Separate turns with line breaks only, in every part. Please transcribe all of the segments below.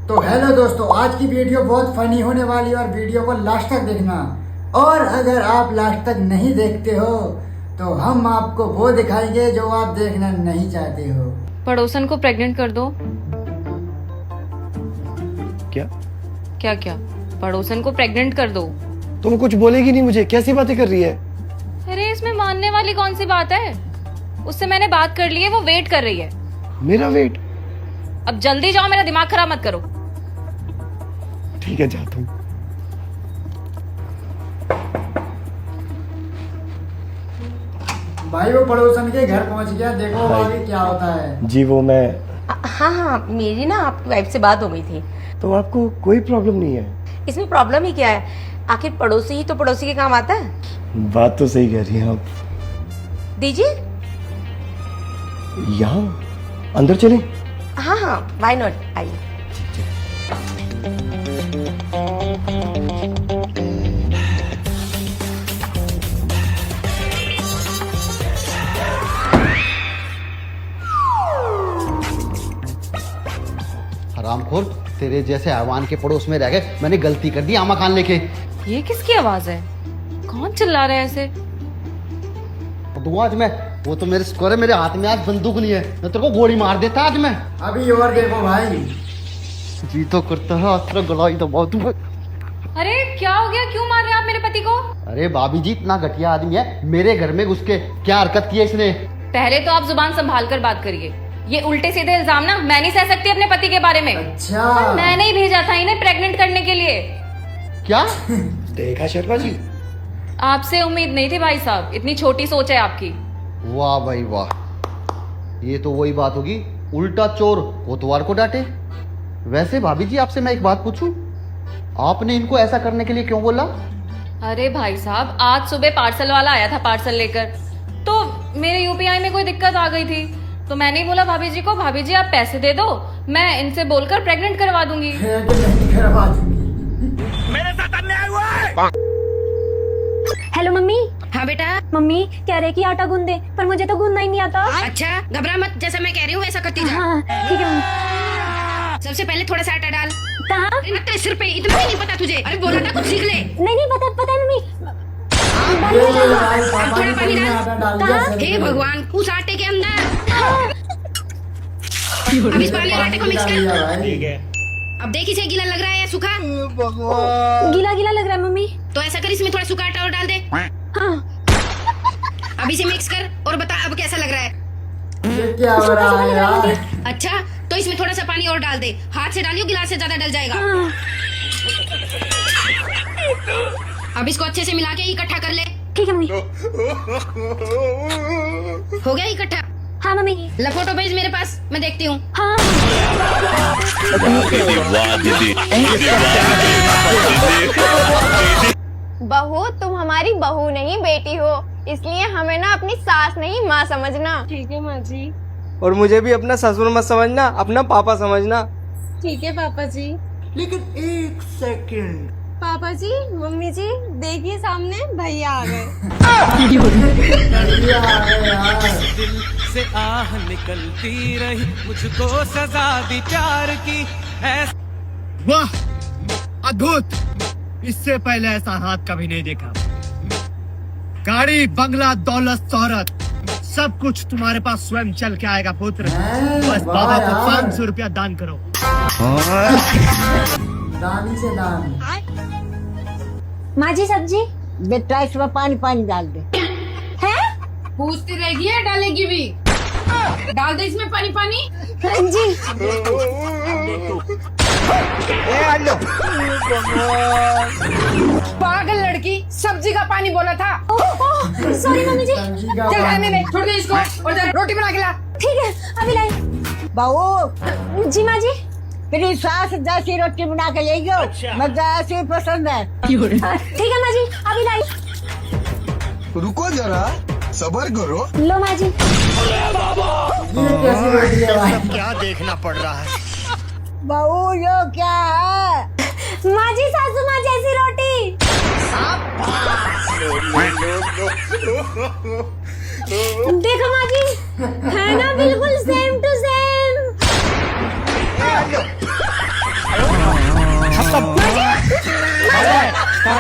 तो हेलो दोस्तों, आज की वीडियो बहुत फनी होने वाली है और वीडियो को लास्ट तक देखना। और अगर आप लास्ट तक नहीं देखते हो तो हम आपको वो दिखाएंगे जो आप देखना नहीं चाहते हो।
पड़ोसन को प्रेग्नेंट कर दो।
क्या
क्या क्या? पड़ोसन को प्रेग्नेंट कर दो।
तुम कुछ बोलेगी नहीं मुझे? कैसी बातें कर रही है?
अरे इसमें मानने वाली कौन सी बात है? उससे मैंने बात कर ली है, वो वेट कर रही है।
मेरा वेट?
अब जल्दी जाओ, मेरा दिमाग खराब मत करो।
ठीक है, जाता हूँ।
भाई वो पड़ोसन के घर पहुंच गया, देखो आगे क्या होता है।
जी वो मैं
हाँ, मेरी ना आपकी वाइफ से बात हो गई थी।
तो आपको कोई प्रॉब्लम नहीं है?
इसमें प्रॉब्लम ही क्या है? आखिर पड़ोसी ही तो पड़ोसी के काम आता है।
बात तो सही कह रही हैं आप।
दीजिए।
यहाँ अंदर चलें?
हाँ, व्हाई नॉट, आइए।
हरामखोर, तेरे जैसे हैवान के पड़ोस में रह गए, मैंने गलती कर दी आमा खान लेके।
ये किसकी आवाज है? कौन चिल्ला रहा है ऐसे?
तो आज मैं वो तो मेरे स्कोर है, मेरे हाथ में आज बंदूक नहीं है, मैं तेरे को गोली मार देता आज मैं।
अभी और देखो भाई।
जी तो करता है आज तेरा गला ही दबा दूं।
अरे क्या हो गया? क्यों मार रहे हैं आप मेरे पति को?
अरे भाभी जी, इतना घटिया आदमी है, मेरे घर में घुस के क्या हरकत की है इसने।
पहले तो आप जुबान संभाल कर बात करिए। ये उल्टे सीधे इल्जाम ना मैं नहीं सह सकती अपने पति के बारे में।
अच्छा,
मैंने ही भेजा था इन्हें प्रेग्नेंट करने के लिए।
क्या?
देखा शर्मा जी,
आपसे उम्मीद नहीं थी भाई साहब, इतनी छोटी सोच है आपकी।
वाह भाई वाह, ये तो वही बात होगी, उल्टा चोर कोतवाल को डांटे। वैसे भाभी जी, आपसे मैं एक बात पूछूं, आपने इनको ऐसा करने के लिए क्यों बोला?
अरे भाई साहब, आज सुबह पार्सल वाला आया था पार्सल लेकर, तो मेरे यूपीआई में कोई दिक्कत आ गई थी, तो मैंने ही बोला भाभी जी को, भाभी जी आप पैसे दे दो, मैं इनसे बोलकर प्रेग्नेंट करवा दूंगी।
नहीं करवा दूंगी।
Hello mummy.
हाँ बेटा।
मम्मी कह रहे कि आटा गूंद दे, पर मुझे तो गूंदना ही नहीं आता।
अच्छा, घबरा मत, जैसा मैं कह रही हूँ वैसा करती जा।
हाँ ठीक है मम्मी।
सबसे पहले थोड़ा सा आटा डाल।
कहाँ?
अरे तेरे सिर पे इतना भी नहीं पता तुझे? अरे बोला था कुछ सीख ले।
नहीं पता है मम्मी।
अब थोड़ा पानी डाल।
डाल।
हे भगवान, उस आटे के अंदर। अब इस पानी और आटे को मिक्स कर। अब देख, इसे गीला लग रहा है या सूखा?
गीला गीला लग रहा है मम्मी।
तो ऐसा कर, इसमें थोड़ा सूखा आटा और डाल दे।
हाँ।
अब इसे मिक्स कर और बता अब कैसा लग रहा है।
ये क्या हो रहा है यार?
अच्छा, तो इसमें थोड़ा सा पानी और डाल दे। हाथ से डालियो, गिलास से ज्यादा डल जाएगा।
हाँ।
अब इसको अच्छे से मिला के इकट्ठा कर ले।
ठीक है मम्मी।
हो गया इकट्ठा?
हाँ मम्मी।
फोटो भेज मेरे पास, मैं देखती हूँ।
हाँ।
बहू, तुम हमारी बहू नहीं बेटी हो, इसलिए हमें ना अपनी सास नहीं माँ समझना।
ठीक है माँ जी।
और मुझे भी अपना ससुर मत समझना, अपना पापा समझना।
ठीक है पापा जी।
लेकिन एक सेकंड,
पापा जी, मम्मी जी, देखिए सामने भैया आ गए।
दिल से आह निकलती रही, मुझको सजा दी प्यार की।
वाह, अद्भुत! इससे पहले ऐसा हाथ कभी नहीं देखा। गाड़ी, बंगला, दौलत, शोहरत, सब कुछ तुम्हारे पास स्वयं चल के आएगा पुत्र। बस बाबा को 500 रुपया दान करो।
दानी से दान।
माँ जी सब्जी।
बेटा इसमें पानी डाल दे।
है?
पूछती रहेगी या डालेगी भी? डाल दे इसमें पानी।
हाँ जी।
पागल लड़की, सब्जी का पानी बोला था।
सॉरी मम्मी जी।
चल खाने दे, छोड़ दे इसको और जा रोटी बना के ला।
ठीक है, अभी लाई।
बहू
जी माँ जी।
तेरी सास जैसी रोटी बना के ले गयो। मुझे ऐसी पसंद है।
ठीक है माँ जी, अभी लाई।
रुको जरा, सब्र करो।
लो माँ जी।
ये कैसी रोटी है भाई?
क्या देखना पड़ रहा है?
बहू यो क्या है?
माँ जी, सासू माँ जैसी रोटी। देखो माँ जी, है ना बिल्कुल सेम टू सेम।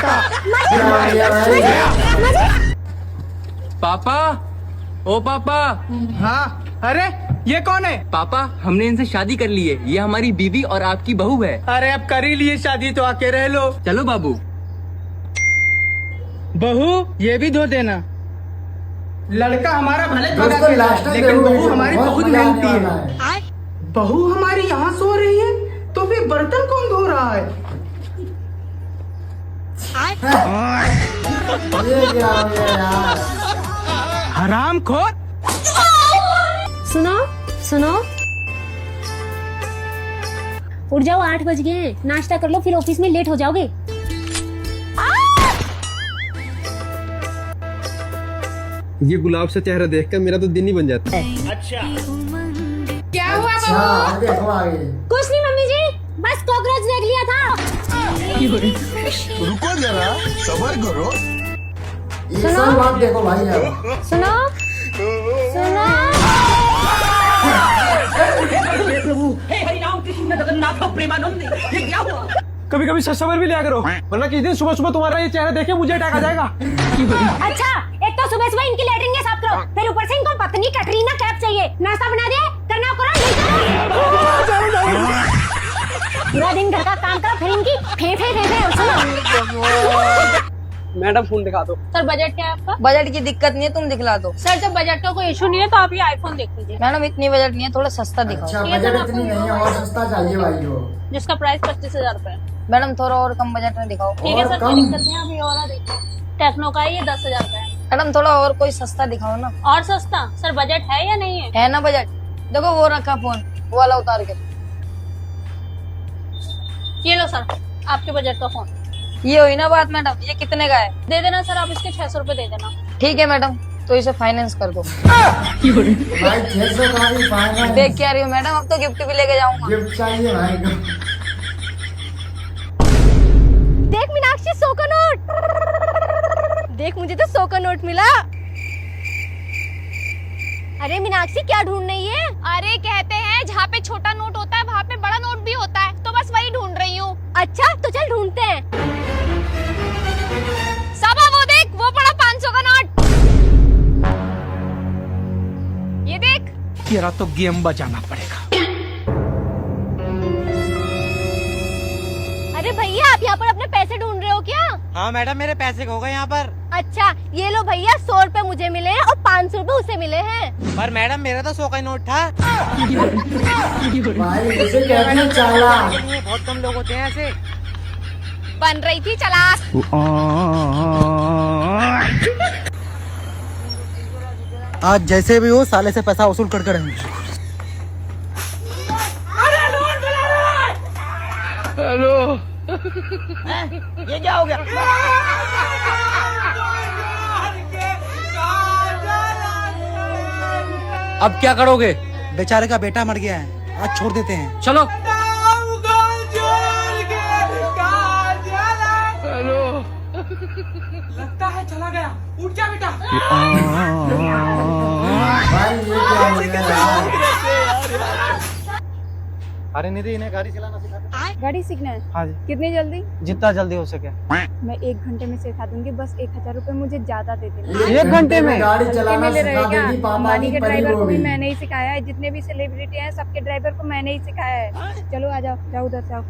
बढ़िया भाई।
पापा, ओ पापा।
हाँ, अरे ये कौन है?
पापा, हमने इनसे शादी कर ली है। ये हमारी बीवी और आपकी बहू है।
अरे अब कर ही लिए शादी तो आके रह लो।
चलो बाबू।
बहू ये भी धो देना। लड़का हमारा भले थोड़ा
दोस्तों लास्ट तक
लेकिन
देखो,
बहू हमारी बहुत
मजा आने
मेहनती
वाला
है। बहू हमारी यहाँ सो रही है तो फिर बर्तन कौन धो रहा है?
ये क्या हो गया यार?
हराम खोर।
सुनो सुनो, उठ जाओ, 8 बज गए हैं। नाश्ता कर लो, फिर ऑफिस में लेट हो जाओगे।
ये गुलाब सा चेहरा देखकर मेरा तो दिन ही बन जाता है।
क्या हुआ
अच्छा आगे देखो आगे।
कुछ नहीं मम्मी जी, बस कॉकरोच देख लिया था।
रुको जरा, सबर करो।
ये सब बात देखो भाई अब।
सुनो सुनो,
कभी कभी सबर भी लिया करो, वरना किसी दिन सुबह सुबह तुम्हारा ये चेहरा देखे मुझे अटैक आ जाएगा।
अच्छा एक तो सुबह सुबह इनकी लेटरिंग साफ करो, फिर ऊपर से इनको पत्नी कैटरीना कैफ चाहिए। नाश्ता बना दे, करना करो नहीं करो। पूरा दिन घर का काम करो, फिर इनकी फेफे। सुनो
मैडम फोन दिखा दो।
सर बजट क्या है आपका?
बजट की दिक्कत नहीं है, तुम दिखला दो।
सर जब बजट का कोई इशू नहीं है तो आप ये आईफोन देख लीजिए।
मैडम इतनी बजट नहीं है, थोड़ा सस्ता दिखाओ।
अच्छा बजट इतनी नहीं है और सस्ता चाहिए भाई को।
जिसका प्राइस 25,000 रुपए है।
मैडम थोड़ा और कम बजट में दिखाओ।
ठीक है
और
सर,
कम?
कोई दिक्कत नहीं है। अभी और देखिए, टेक्नो का है ये 10,000 रुपए है।
मैडम थोड़ा और कोई सस्ता दिखाओ ना।
और सस्ता? सर बजट है या नहीं है?
है ना बजट? देखो वो रखा फोन, वो वाला उतार के।
ये लो सर, आपके बजट का फोन।
ये हुई ना बात मैडम, ये कितने का है?
दे देना सर, आप इसके 600 रुपए दे देना।
ठीक है मैडम, तो इसे फाइनेंस कर दो।
भाई 600 का भी फाइनल।
देख के आ रही हूँ मैडम, अब तो गिफ्ट भी लेके जाऊंगा।
गिफ्ट चाहिए भाई को।
देख मीनाक्षी, 100 का नोट। देख मुझे तो 100 का नोट मिला। अरे मीनाक्षी क्या ढूंढ रही है?
अरे कहते हैं जहाँ पे छोटा नोट होता है वहाँ पे बड़ा नोट भी होता है, तो बस वही ढूंढ रही हूँ।
अच्छा तो चल ढूंढते हैं।
सबा वो देख, वो पड़ा 500 का नोट। ये देख।
तेरा तो गेम बजाना पड़ेगा।
अरे भैया आप यहाँ पर अपने पैसे ढूंढ रहे हो क्या?
हाँ मैडम, मेरे पैसे खो गए यहाँ पर।
अच्छा ये लो भैया, 100 रुपए मुझे मिले हैं और 500 रुपए उसे मिले हैं।
पर मैडम मेरा तो 100 का नोट था।
भाई इसे कहते हैं चालाक।
बहुत कम लोग होते हैं ऐसे।
बन रही थी चालाक।
आज जैसे भी हो साले से पैसा वसूल कर रहेंगे।
हेलो,
ये क्या हो गया?
अब क्या करोगे?
बेचारे का बेटा मर गया है, आज छोड़ देते हैं।
चलो। हेलो,
लगता है चला गया। उठ जा बेटा।
भाई ये क्या हो गया यार?
अरे निधि, इन्हें गाड़ी चलाना सिखा दे।
गाड़ी सीखना है?
हाँ जी,
कितनी जल्दी?
जितना जल्दी हो सके।
मैं 1 घंटे में सिखा दूंगी, बस 1,000 रुपए मुझे ज्यादा दे देना।
1 घंटे में गाड़ी चलाना
ले
सिखा
रहेगा।
देगी पापा
अंबानी
की
के
परी
ड्राइवर
को
को भी
भी।
मैंने ही सिखाया है, जितने भी सेलिब्रिटी हैं सबके ड्राइवर को मैंने ही सिखाया है। चलो आ जाओ, जाओ उधर जाओ।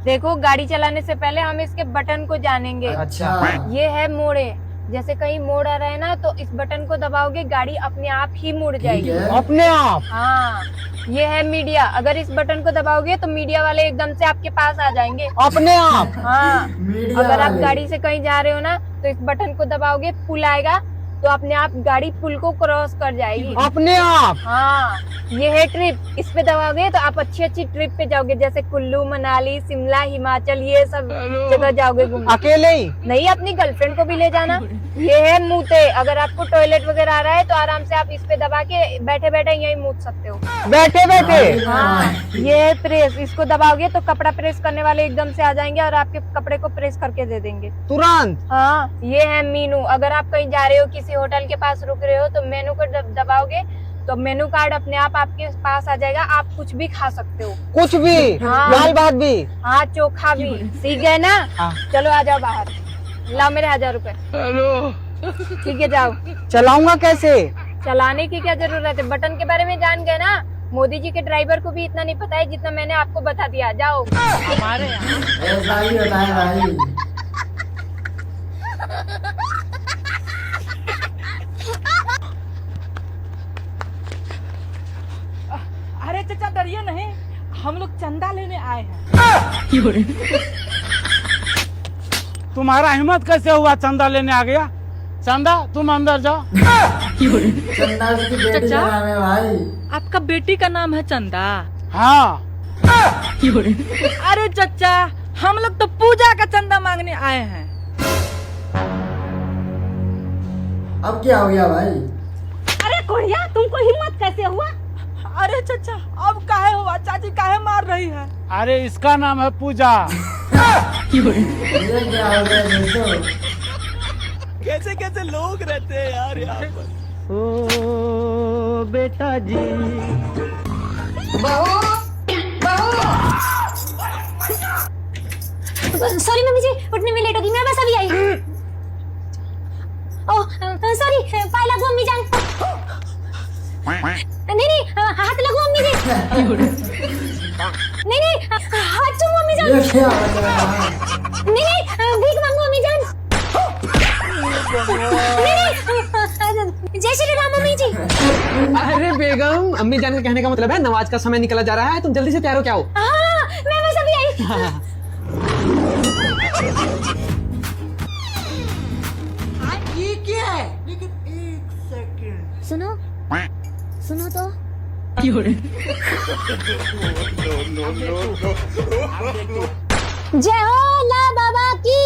देखो गाड़ी चलाने से पहले हम इसके बटन को जानेंगे।
अच्छा
ये है मोड़े, जैसे कहीं मोड़ आ रहा है ना तो इस बटन को दबाओगे, गाड़ी अपने आप ही मुड़
ठीक
जाएगी।
है।
अपने आप।
हाँ, ये है मीडिया, अगर इस बटन को दबाओगे तो मीडिया वाले एकदम से आपके पास आ जाएंगे।
अपने आप।
हाँ,
मीडिया
अगर आप
वाले।
गाड़ी से कहीं जा रहे हो ना तो इस बटन को दबाओगे, पुल आएगा तो अपने आप गाड़ी पुल को क्रॉस कर जाएगी।
अपने आप।
हाँ, ये है ट्रिप, इस पे दबाओगे तो आप अच्छी अच्छी ट्रिप पे जाओगे, जैसे कुल्लू, मनाली, शिमला, हिमाचल, ये सब जगह जाओगे घूमने।
अकेले ही?
नहीं, अपनी गर्लफ्रेंड को भी ले जाना। ये है मूते, अगर आपको टॉयलेट वगैरह आ रहा है तो आराम से आप इस पे दबा के बैठे बैठे यही मूत सकते हो।
बैठे बैठे।
हाँ, ये है प्रेस, इसको दबाओगे तो कपड़ा प्रेस करने वाले एकदम से आ जाएंगे और आपके कपड़े को प्रेस करके दे देंगे
तुरंत।
हाँ, ये है मीनू, अगर आप कहीं जा रहे हो, किसी होटल के पास रुक रहे हो तो मेनू को दबाओगे तो मेनू कार्ड अपने आप आपके पास आ जाएगा, आप कुछ भी खा सकते हो।
कुछ भी?
हाँ।
दाल भात भी?
हाँ, चोखा भी। सीख गए ना?
हाँ।
चलो आ जाओ बाहर। लाओ मेरे 1000 रुपए।
हेलो।
ठीक है जाओ।
चलाऊंगा कैसे?
चलाने की क्या जरूरत है, बटन के बारे में जान गए ना। मोदी जी के ड्राइवर को भी इतना नहीं पता है जितना मैंने आपको बता दिया। जाओ।
हमारे
ऐसा ही होता है भाई।
अरे चाचा डरिए नहीं, हम लोग चंदा लेने आए हैं।
तुम्हारा हिम्मत कैसे हुआ चंदा लेने आ गया? चंदा तुम अंदर जाओ।
चंदा उसकी बेटी का नाम है भाई।
आपका बेटी का नाम है चंदा?
हाँ।
अरे चाचा हम लोग तो पूजा का चंदा मांगने आए हैं।
अब क्या हो गया भाई?
अरे कोढ़िया तुमको हिम्मत कैसे हुआ?
अरे चाचा अब काहे हुआ, चाची काहे मार रही है?
अरे इसका नाम है पूजा।
ये क्या हो गया दोस्तों?
कैसे कैसे लोग रहते हैं यार यहाँ पर।
ओ बेटा जी।
सॉरी मम्मी जी, उठने में लेट होगी, मैं बस अभी आई। ओह सॉरी, पाय लगो अम्मी जान। नहीं हाथ लगो अम्मी जी। नहीं हाथ चूमो अम्मी जान।
ये क्या हो रहा है?
नहीं भीख मांगो अम्मी जान। नहीं जय श्री राम अम्मी जी।
अरे बेगम, अम्मी जान के कहने का मतलब है नमाज का समय निकला जा रहा है, तुम जल्दी से तैयार हो क्या हो?
हाँ मैं बस अभी आई।
ये क्या है? लेकिन एक सेकंड
सुनो तो। जय हो ला बाबा की।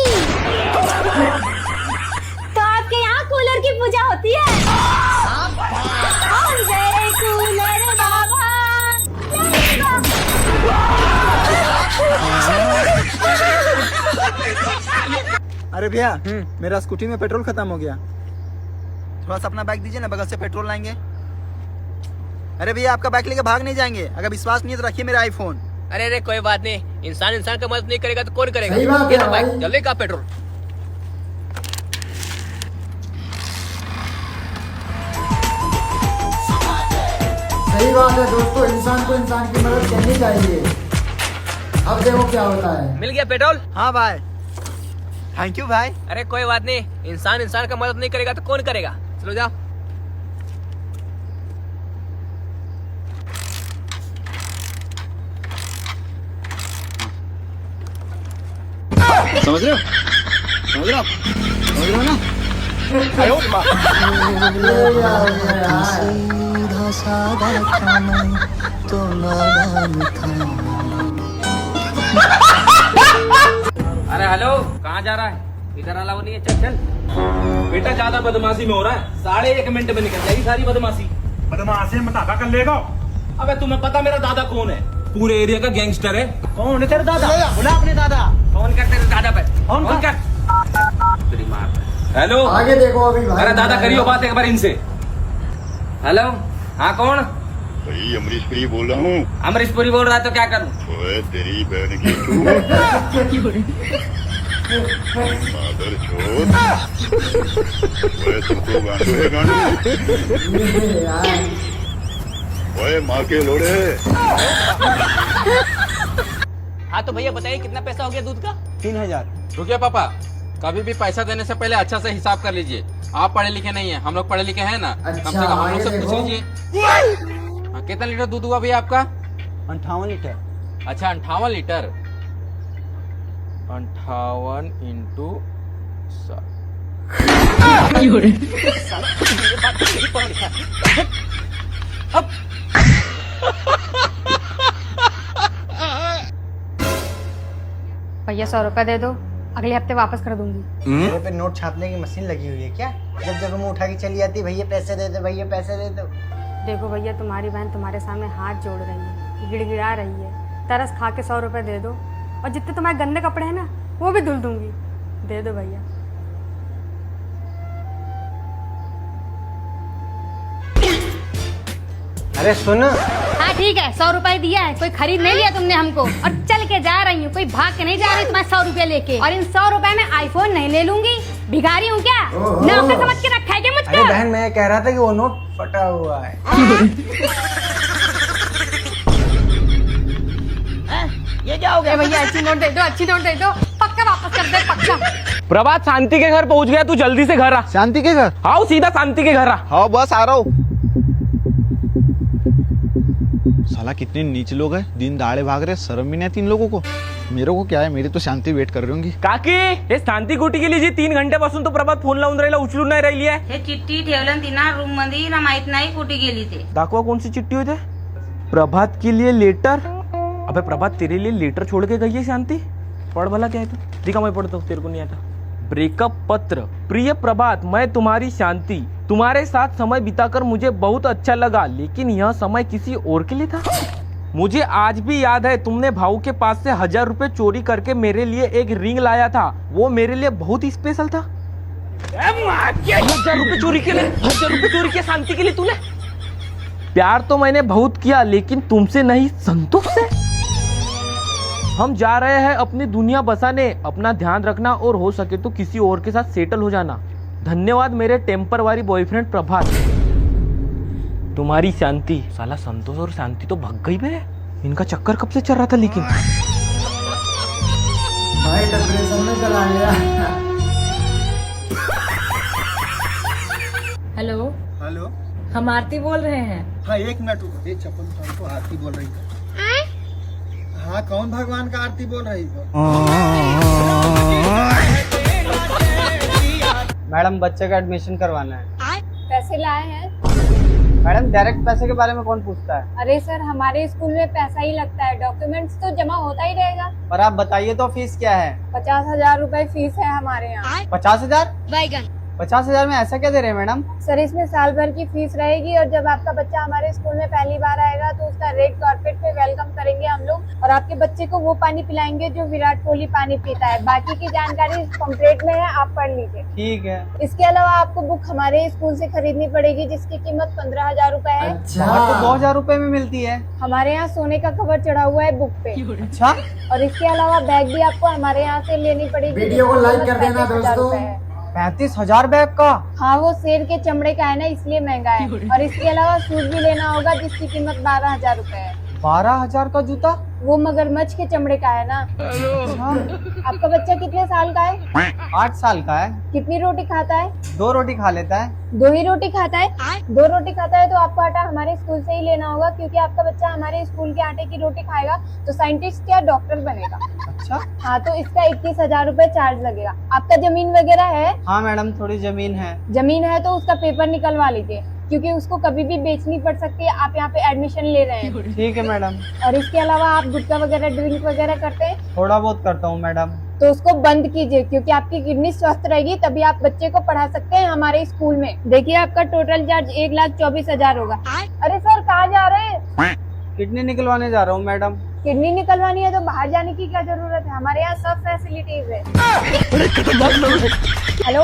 तो आपके यहाँ कूलर की पूजा होती है? जय कूलर बाबा।
अरे भैया मेरा स्कूटी में पेट्रोल खत्म हो गया, थोड़ा सा अपना बाइक दीजिए ना, बगल से पेट्रोल लाएंगे। अरे भैया आपका बाइक लेके भाग नहीं जाएंगे, अगर विश्वास नहीं है तो रखिए मेरा आईफोन।
अरे कोई बात नहीं, इंसान इंसान का मदद नहीं करेगा तो कौन करेगा।
सही बात है भाई।
जल्दी का पेट्रोल।
सही बात है दोस्तों, इंसान को इंसान की मदद करनी चाहिए। अब देखो क्या होता है।
मिल गया पेट्रोल?
हाँ भाई, थैंक यू भाई।
अरे कोई बात नहीं, इंसान इंसान का मदद नहीं करेगा तो कौन करेगा। चलो जाओ।
समझ रहे हो ना?
ये क्या हो गया यार?
अरे हेलो, कहाँ जा रहा है? इधर अलाउ नहीं है, चल चल।
बेटा ज्यादा बदमाशी में हो रहा है, 1.5 मिनट में निकल जाएगी सारी बदमाशी।
बदमाशी में धागा कर लेगा।
अबे तुम्हें पता मेरा दादा कौन है? पूरे एरिया का गैंगस्टर है।
कौन है तेरा दादा? बुला अपने दादा।
फोन कर तेरे दादा पे।
फोन कर।
तेरी माँ पे। हेलो,
आगे देखो अभी भाई।
अरे दादा करियो बात एक बार इनसे। हेलो, हाँ कौन?
भाई अमरीश पुरी बोल रहा हूँ।
अमरीश पुरी बोल रहा है तो क्या करूँ?
ओए तेरी बहन की चूत, मादर चोद। ओए तुमको गांडू है गांडू।
ये यार
ओए माँ के लोड़े।
हाँ तो भैया बताइए कितना पैसा हो गया दूध का?
3000।
रुकिए पापा, कभी भी पैसा देने से पहले अच्छा से हिसाब कर लीजिए। आप पढ़े लिखे नहीं है, हम लोग पढ़े लिखे हैं ना।
अच्छा,
कम से कम हम लोग
आगे
से पूछ
देखो।
लीजिए। हाँ, कितना लीटर दूध हुआ भैया आपका?
58 लीटर।
अच्छा 58 लीटर। 58 इंटू 7।
भैया 100 रुपए दे दो, अगले हफ्ते वापस कर दूंगी।
मेरे पे नोट छापने की मशीन लगी हुई है क्या? जब जब मुंह उठा के चली जाती है, भैया पैसे दे दो, भैया पैसे दे दो।
देखो भैया तुम्हारी बहन तुम्हारे सामने हाथ जोड़ रही है, गिड़गिड़ा रही है, तरस खा के 100 रुपए दे दो, और जितने तुम्हारे गंदे कपड़े हैं ना वो भी धुल दूंगी। दे दो भैया।
अरे सुन,
हाँ ठीक है, 100 रुपए दिया है, कोई खरीद नहीं लिया तुमने हमको, और चल के जा रही हूँ, कोई भाग के नहीं जा रही तुम्हारे 100 रुपए लेके। और इन 100 रुपए में आईफोन नहीं ले लूंगी, भिखारी हूँ क्या? नौकर समझ के रखा है क्या मुझको?
अरे बहन मैं कह रहा था कि वो नोट फटा हुआ है।
ये क्या हो गया? भैया अच्छी नोट दे दो, अच्छी नोट दे दो, पक्का वापस कर दे, पक्का।
प्रभात शांति के घर पहुंच गया, तू जल्दी से घर आ।
शांति के घर?
आओ सीधा शांति के घर आ।
हाँ बस आ रहा हूँ। साला कितने नीच लोग हैं, दिन दहाड़े भाग रहे, शर्म भी नहीं आती इन लोगों को। मेरे को क्या है, मेरी तो शांति वेट कर रही होंगी।
काकी हे शांती कुठे गेली जी? 3 घंट्यापासून तो प्रभात फोन लावून राहिला, उचलून नाही राहिली आहे।
हे चिठ्ठी ठेवलं ती ना रूम मध्ये, ना माहित नाही कुठे गेली ते।
दाखवा कौन सी चिट्ठी होते? प्रभात के लिए लेटर। अबे प्रभात तेरे लिए लेटर छोड़ के गई है शांति, पढ़ भला क्या है तू? दिखा मैं पढ़ता हूँ, तेरे को नहीं आता। ब्रेकअप पत्र। प्रिय प्रभात, मैं तुम्हारी शांति, तुम्हारे साथ समय बिताकर मुझे बहुत अच्छा लगा, लेकिन यह समय किसी और के लिए था। मुझे आज भी याद है, तुमने भाऊ के पास से 1000 रुपए चोरी करके मेरे लिए एक रिंग लाया था, वो मेरे लिए बहुत ही स्पेशल था। 1000 रुपए चोरी के लिए, 1000 रुपए चोरी किया शांति के लिए तूने? प्यार तो मैंने बहुत किया, लेकिन तुमसे नहीं, संतोष से। हम जा रहे हैं अपनी दुनिया बसाने, अपना ध्यान रखना और हो सके तो किसी और के साथ सेटल हो जाना। धन्यवाद मेरे टेम्परवारी बॉयफ्रेंड प्रभात। तुम्हारी शांति। साला संतोष और शांति तो भाग गई बे, इनका चक्कर कब से चल रहा था लेकिन।
भाई डिप्रेशन में चला गया।
हेलो,
हेलो,
हम आरती बोल रहे हैं।
हाँ 1 मिनट रुको, ये चप्पल उठाओ, तो आरती बोल रही है। हाँ कौन भगवान का आरती बोल रही है?
मैडम बच्चे का एडमिशन करवाना है।
पैसे लाए हैं?
मैडम डायरेक्ट पैसे के बारे में कौन पूछता है?
अरे सर, हमारे स्कूल में पैसा ही लगता है, डॉक्यूमेंट्स तो जमा होता ही रहेगा।
पर आप बताइए तो फीस क्या है?
50,000 रुपए फीस है हमारे यहाँ।
50,000?
बैगन।
50,000 में ऐसा क्या दे रहे हैं मैडम?
सर इसमें साल भर की फीस रहेगी, और जब आपका बच्चा हमारे स्कूल में पहली बार आएगा तो उसका रेड कारपेट पे वेलकम करेंगे हम लोग, और आपके बच्चे को वो पानी पिलाएंगे जो विराट कोहली पानी पीता है। बाकी की जानकारी पंपलेट में है, आप पढ़ लीजिए।
ठीक है।
इसके अलावा आपको बुक हमारे स्कूल से खरीदनी पड़ेगी, जिसकी कीमत 15,000 रुपए है।
बाहर तो 2,000 रुपए में मिलती है।
हमारे यहाँ सोने का कवर चढ़ा हुआ है बुक पे।
अच्छा।
और इसके अलावा बैग भी आपको हमारे यहाँ से लेनी पड़ेगी।
वीडियो को लाइक कर देना दोस्तों।
35,000 बैग का?
हाँ वो शेर के चमड़े का है ना, इसलिए महंगा है। और इसके अलावा शूज भी लेना होगा, जिसकी कीमत 12,000 रुपए है।
12,000 का जूता?
वो मगरमच्छ के चमड़े का है ना। आपका बच्चा कितने साल का है?
8 साल का है।
कितनी रोटी खाता है?
2 रोटी खा लेता है।
2 ही रोटी खाता है? 2 रोटी खाता है तो आपको आटा हमारे स्कूल से ही लेना होगा, क्योंकि आपका बच्चा हमारे स्कूल के आटे की रोटी खाएगा तो साइंटिस्ट या डॉक्टर बनेगा।
अच्छा।
हाँ तो इसका 21,000 रुपए चार्ज लगेगा। आपका जमीन वगैरह है?
हाँ मैडम थोड़ी जमीन है।
जमीन है तो उसका पेपर निकलवा लीजिए, क्योंकि उसको कभी भी बेचनी पड़ सकती है। आप यहाँ पे एडमिशन ले रहे हैं।
ठीक है मैडम।
और इसके अलावा आप गुटखा वगैरह ड्रिंक वगैरह करते हैं?
थोड़ा बहुत करता हूँ मैडम।
तो उसको बंद कीजिए, क्योंकि आपकी किडनी स्वस्थ रहेगी, तभी आप बच्चे को पढ़ा सकते हैं हमारे स्कूल में। देखिए आपका टोटल चार्ज 1,24,000 होगा। अरे सर कहाँ जा रहे हैं?
किडनी निकलवाने जा रहा हूँ मैडम।
किडनी निकलवानी है तो बाहर जाने की क्या जरूरत है, हमारे यहाँ सब फैसिलिटीज है। हेलो,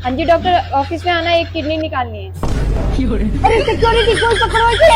हाँ जी डॉक्टर, ऑफिस में आना, एक किडनी निकालनी है। अरे सिक्योरिटी कोई पकड़ो इसे।